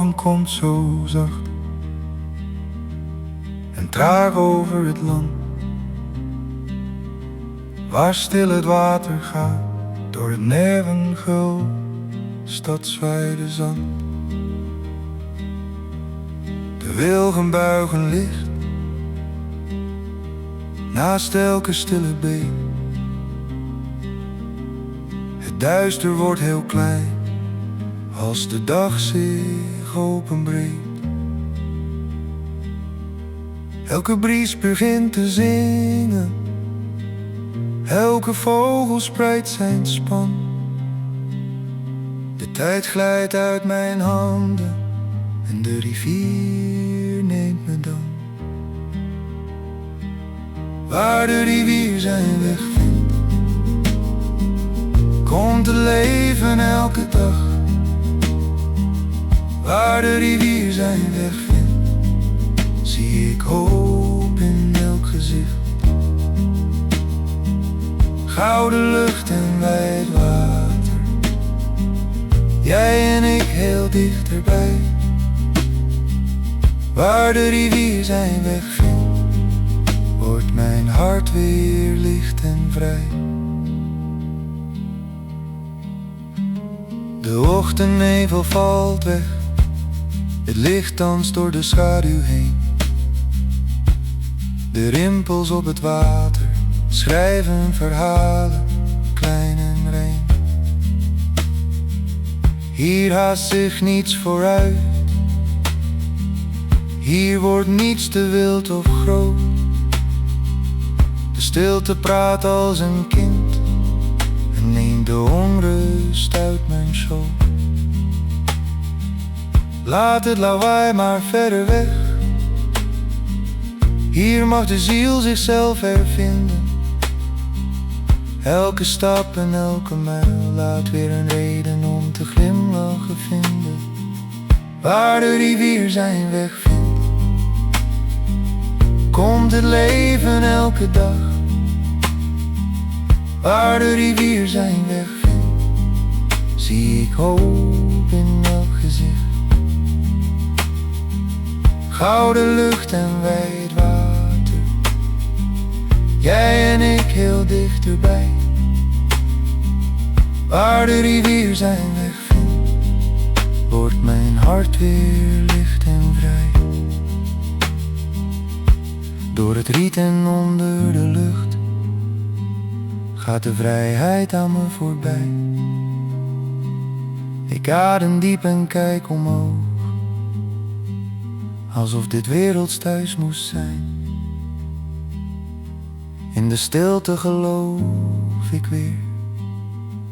morgen komt zo zacht en traag over het land, waar stil het water gaat door het nevengul, stadsweide zand. De wilgen buigen licht naast elke stille beek. Het duister wordt heel klein als de dag zich openbreekt. Elke bries begint te zingen, elke vogel spreidt zijn span. De tijd glijdt uit mijn handen en de rivier neemt me dan. Waar de rivier zijn weg vindt, komt het leven elke dag. Waar de rivier zijn weg vindt, zie ik hoop in elk gezicht. Gouden lucht en wijd water, jij en ik heel dichterbij. Waar de rivier zijn weg vindt, wordt mijn hart weer licht en vrij. De ochtendnevel valt weg, het licht danst door de schaduw heen. De rimpels op het water schrijven verhalen, klein en rein. Hier haast zich niets vooruit, hier wordt niets te wild of groot. De stilte praat als een kind en neemt de onrust uit mijn schoot. Laat het lawaai maar verder weg, hier mag de ziel zichzelf hervinden. Elke stap en elke mijl laat weer een reden om te glimlachen vinden. Waar de rivier zijn weg vindt, komt het leven elke dag. Waar de rivier zijn weg vindt, zie ik hoop in elk gezicht. Gouden lucht en wijd water, jij en ik heel dichterbij. Waar de rivier zijn weg vindt, wordt mijn hart weer licht en vrij. Door het riet en onder de lucht gaat de vrijheid aan me voorbij. Ik adem diep en kijk omhoog, alsof dit werelds thuis moest zijn. In de stilte geloof ik weer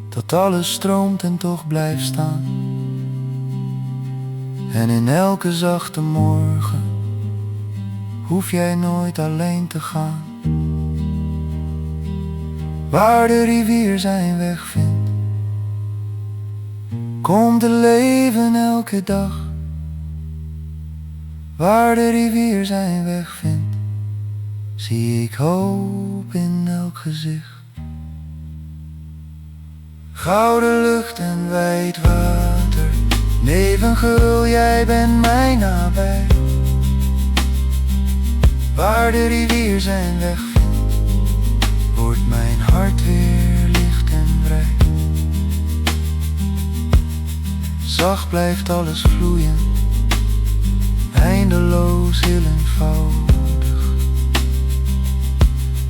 dat alles stroomt en toch blijft staan. En in elke zachte morgen hoef jij nooit alleen te gaan. Waar de rivier zijn weg vindt, komt het leven elke dag. Waar de rivier zijn weg vindt, zie ik hoop in elk gezicht. Gouden lucht en wijd water, nevengul, jij bent mij nabij. Waar de rivier zijn weg vindt, wordt mijn hart weer licht en vrij. Zacht blijft alles vloeien, eindeloos heel eenvoudig.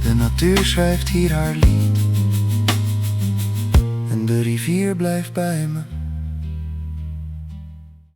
De natuur schrijft hier haar lied en de rivier blijft bij me.